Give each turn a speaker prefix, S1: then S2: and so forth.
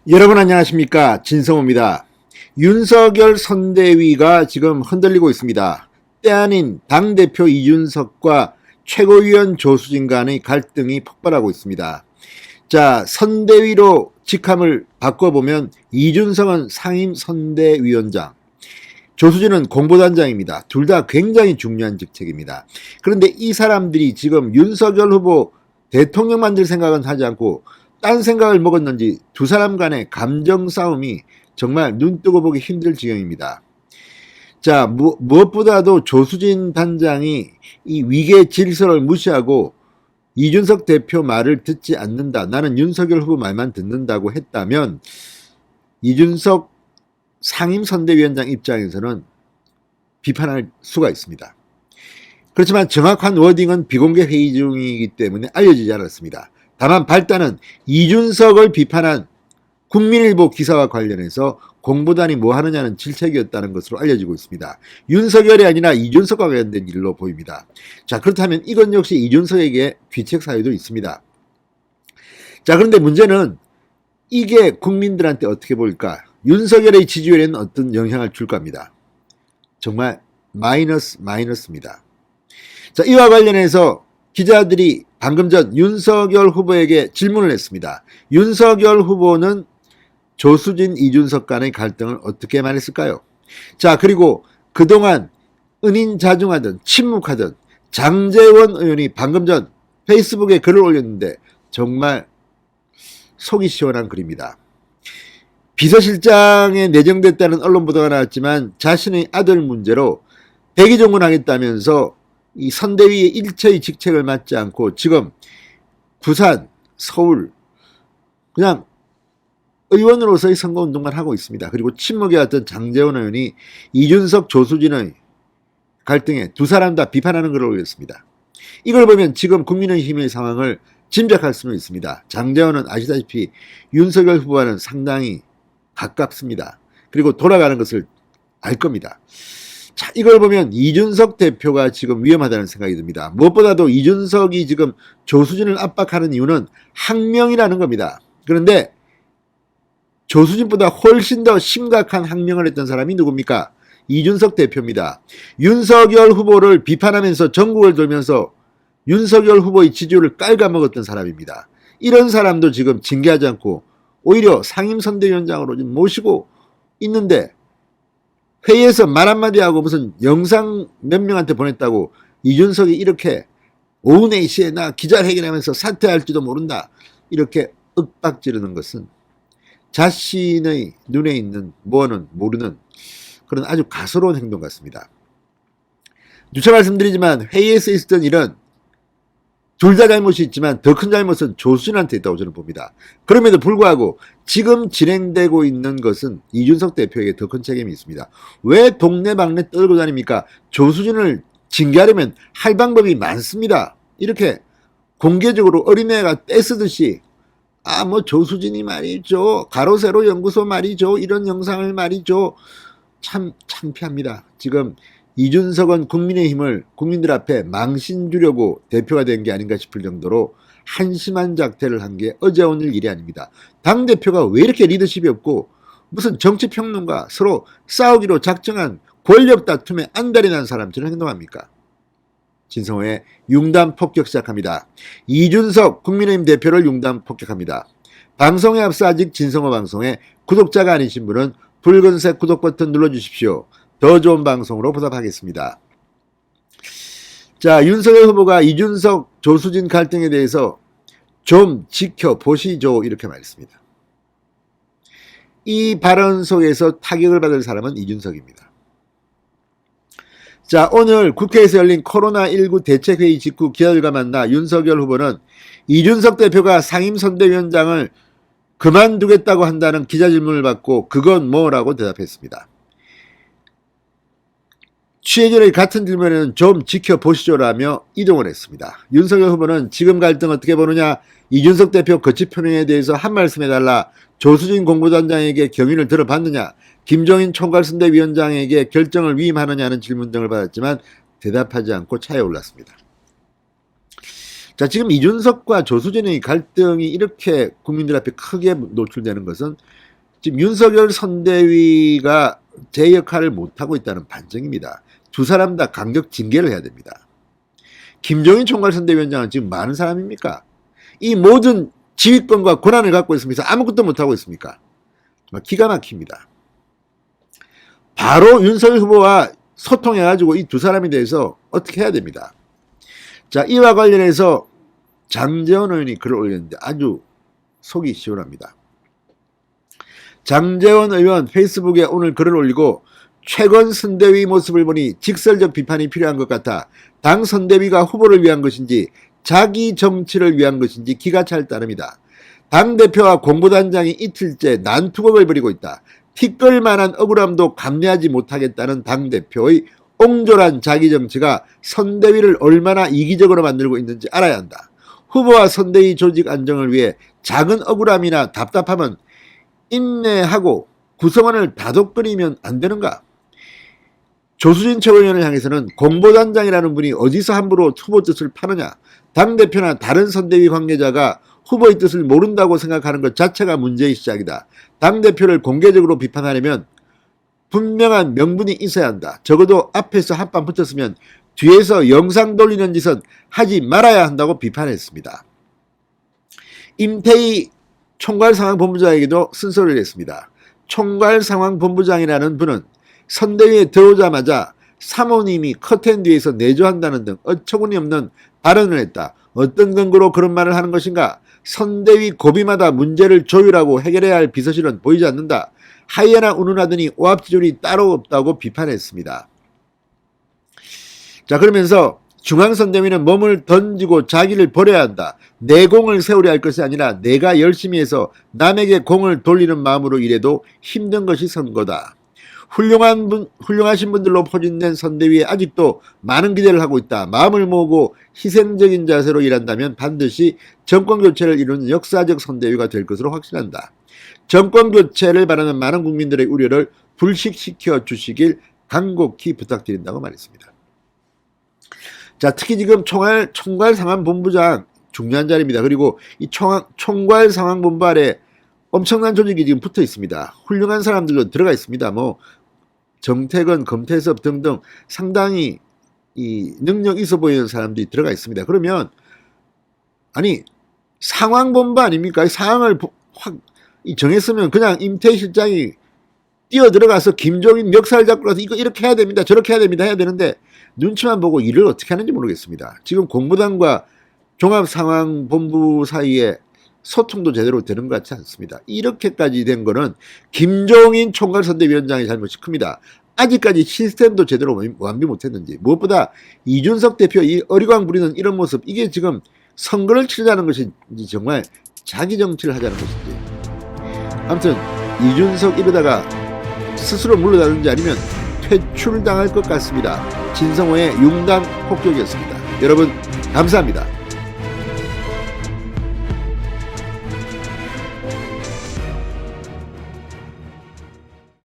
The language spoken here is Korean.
S1: 여러분 안녕하십니까, 진성호입니다. 윤석열 선대위가 지금 흔들리고 있습니다. 때 아닌 당대표 이준석과 최고위원 조수진 간의 갈등이 폭발하고 있습니다. 자, 선대위로 직함을 바꿔보면 이준석은 상임선대위원장, 조수진은 공보단장입니다. 둘 다 굉장히 중요한 직책입니다. 그런데 이 사람들이 지금 윤석열 후보 대통령 만들 생각은 하지 않고 딴 생각을 먹었는지 두 사람 간의 감정 싸움이 정말 눈 뜨고 보기 힘들 지경입니다. 자, 무엇보다도 조수진 단장이 이 위계 질서를 무시하고 이준석 대표 말을 듣지 않는다, 나는 윤석열 후보 말만 듣는다고 했다면 이준석 상임선대위원장 입장에서는 비판할 수가 있습니다. 그렇지만 정확한 워딩은 비공개 회의 중이기 때문에 알려지지 않았습니다. 다만 발단은 이준석을 비판한 국민일보 기사와 관련해서 공보단이 뭐 하느냐는 질책이었다는 것으로 알려지고 있습니다. 윤석열이 아니라 이준석과 관련된 일로 보입니다. 자, 그렇다면 이건 역시 이준석에게 귀책 사유도 있습니다. 자, 그런데 문제는 이게 국민들한테 어떻게 보일까? 윤석열의 지지율에는 어떤 영향을 줄까 합니다. 정말 마이너스입니다. 자, 이와 관련해서 기자들이 방금 전 윤석열 후보에게 질문을 했습니다. 윤석열 후보는 조수진, 이준석 간의 갈등을 어떻게 말했을까요? 자, 그리고 그동안 은인자중하던 침묵하던 장제원 의원이 방금 전 페이스북에 글을 올렸는데 정말 속이 시원한 글입니다. 비서실장에 내정됐다는 언론 보도가 나왔지만 자신의 아들 문제로 대기종군하겠다면서 이 선대위의 일체의 직책을 맡지 않고 지금 부산, 서울 그냥 의원으로서의 선거운동만 하고 있습니다. 그리고 침묵해왔던 장제원 의원이 이준석, 조수진의 갈등에 두 사람 다 비판하는 글을 올렸습니다. 이걸 보면 지금 국민의힘의 상황을 짐작할 수는 있습니다. 장제원은 아시다시피 윤석열 후보와는 상당히 가깝습니다. 그리고 돌아가는 것을 알 겁니다. 자, 이걸 보면 이준석 대표가 지금 위험하다는 생각이 듭니다. 무엇보다도 이준석이 지금 조수진을 압박하는 이유는 항명이라는 겁니다. 그런데 조수진보다 훨씬 더 심각한 항명을 했던 사람이 누굽니까? 이준석 대표입니다. 윤석열 후보를 비판하면서 전국을 돌면서 윤석열 후보의 지지율을 깔아먹었던 사람입니다. 이런 사람도 지금 징계하지 않고 오히려 상임선대위원장으로 지금 모시고 있는데 회의에서 말 한마디 하고 무슨 영상 몇 명한테 보냈다고 이준석이 이렇게 오후 4시에 나 기자회견하면서 사퇴할지도 모른다 이렇게 윽박지르는 것은 자신의 눈에 있는 뭐는 모르는 그런 아주 가소로운 행동 같습니다. 누차 말씀드리지만 회의에서 있었던 일은 둘 다 잘못이 있지만 더 큰 잘못은 조수진한테 있다고 저는 봅니다. 그럼에도 불구하고 지금 진행되고 있는 것은 이준석 대표에게 더 큰 책임이 있습니다. 왜 동네방네 떨고 다닙니까? 조수진을 징계하려면 할 방법이 많습니다. 이렇게 공개적으로 어린애가 떼쓰듯이 뭐 조수진이 말이죠, 가로세로 연구소 말이죠, 이런 영상을 말이죠. 참 창피합니다. 지금 이준석은 국민의힘을 국민들 앞에 망신 주려고 대표가 된 게 아닌가 싶을 정도로 한심한 작태를 한 게 어제 오늘 일이 아닙니다. 당대표가 왜 이렇게 리더십이 없고 무슨 정치평론가 서로 싸우기로 작정한 권력 다툼에 안달이 난 사람처럼 행동합니까? 진성호의 융단 폭격 시작합니다. 이준석 국민의힘 대표를 융단 폭격합니다. 방송에 앞서 아직 진성호 방송에 구독자가 아니신 분은 붉은색 구독 버튼 눌러주십시오. 더 좋은 방송으로 보답하겠습니다. 자, 윤석열 후보가 이준석, 조수진 갈등에 대해서 좀 지켜보시죠 이렇게 말했습니다. 이 발언 속에서 타격을 받을 사람은 이준석입니다. 자, 오늘 국회에서 열린 코로나19 대책회의 직후 기자들과 만나 윤석열 후보는 이준석 대표가 상임선대위원장을 그만두겠다고 한다는 기자 질문을 받고 그건 뭐라고 대답했습니다. 취재진의 같은 질문에는 좀 지켜보시죠라며 이동을 했습니다. 윤석열 후보는 지금 갈등 어떻게 보느냐, 이준석 대표 거취 표명에 대해서 한 말씀 해달라, 조수진 공보단장에게 경위를 들어봤느냐, 김종인 총괄선대위원장에게 결정을 위임하느냐는 질문 등을 받았지만 대답하지 않고 차에 올랐습니다. 자, 지금 이준석과 조수진의 갈등이 이렇게 국민들 앞에 크게 노출되는 것은 지금 윤석열 선대위가 제 역할을 못하고 있다는 반증입니다. 두 사람 다 강력 징계를 해야 됩니다. 김종인 총괄선대위원장은 지금 많은 사람입니까? 이 모든 지휘권과 권한을 갖고 있으면서 아무것도 못하고 있습니까? 정말 기가 막힙니다. 바로 윤석열 후보와 소통해가지고 이 두 사람에 대해서 어떻게 해야 됩니다. 자, 이와 관련해서 장제원 의원이 글을 올렸는데 아주 속이 시원합니다. 장제원 의원 페이스북에 오늘 글을 올리고 최근 선대위 모습을 보니 직설적 비판이 필요한 것 같아 당 선대위가 후보를 위한 것인지 자기 정치를 위한 것인지 기가 찰 따름이다. 당대표와 공보단장이 이틀째 난투극을 벌이고 있다. 티끌만한 억울함도 감내하지 못하겠다는 당대표의 옹졸한 자기정치가 선대위를 얼마나 이기적으로 만들고 있는지 알아야 한다. 후보와 선대위 조직 안정을 위해 작은 억울함이나 답답함은 인내하고 구성원을 다독거리면 안 되는가? 조수진 최고위원을 향해서는 공보단장이라는 분이 어디서 함부로 후보 뜻을 파느냐? 당대표나 다른 선대위 관계자가 후보의 뜻을 모른다고 생각하는 것 자체가 문제의 시작이다. 당대표를 공개적으로 비판하려면 분명한 명분이 있어야 한다. 적어도 앞에서 한판 붙었으면 뒤에서 영상 돌리는 짓은 하지 말아야 한다고 비판했습니다. 임태희 총괄상황본부장에게도 쓴소리를 했습니다. 총괄상황본부장이라는 분은 선대위에 들어오자마자 사모님이 커튼 뒤에서 내조한다는 등 어처구니없는 발언을 했다. 어떤 근거로 그런 말을 하는 것인가? 선대위 고비마다 문제를 조율하고 해결해야 할 비서실은 보이지 않는다. 하이에나 운운하더니 오합지졸이 따로 없다고 비판했습니다. 자, 그러면서 중앙선대위는 몸을 던지고 자기를 버려야 한다. 내 공을 세우려 할 것이 아니라 내가 열심히 해서 남에게 공을 돌리는 마음으로 일해도 힘든 것이 선거다. 훌륭하신 분들로 포진된 선대위에 아직도 많은 기대를 하고 있다. 마음을 모으고 희생적인 자세로 일한다면 반드시 정권교체를 이루는 역사적 선대위가 될 것으로 확신한다. 정권교체를 바라는 많은 국민들의 우려를 불식시켜 주시길 간곡히 부탁드린다고 말했습니다. 자, 특히 지금 총괄상황본부장 중요한 자리입니다. 그리고 이 총괄상황본부 아래 엄청난 조직이 지금 붙어 있습니다. 훌륭한 사람들도 들어가 있습니다. 뭐 정태근, 검태섭 등등 상당히 이 능력 있어 보이는 사람들이 들어가 있습니다. 그러면 아니 상황본부 아닙니까? 상황을 확 정했으면 그냥 임태희 실장이 뛰어 들어가서 김종인 멱살 잡고 가서 이거 이렇게 해야 됩니다. 저렇게 해야 됩니다. 해야 되는데 눈치만 보고 일을 어떻게 하는지 모르겠습니다. 지금 공보단과 종합상황본부 사이에 소통도 제대로 되는 것 같지 않습니다. 이렇게까지 된 거는 김종인 총괄선대위원장의 잘못이 큽니다. 아직까지 시스템도 제대로 완비 못했는지, 무엇보다 이준석 대표 이 어리광 부리는 이런 모습, 이게 지금 선거를 치르자는 것인지 정말 자기 정치를 하자는 것인지. 아무튼 이준석 이러다가 스스로 물러나는지 아니면 퇴출당할 것 같습니다. 진성호의 융단 폭격이었습니다. 여러분 감사합니다.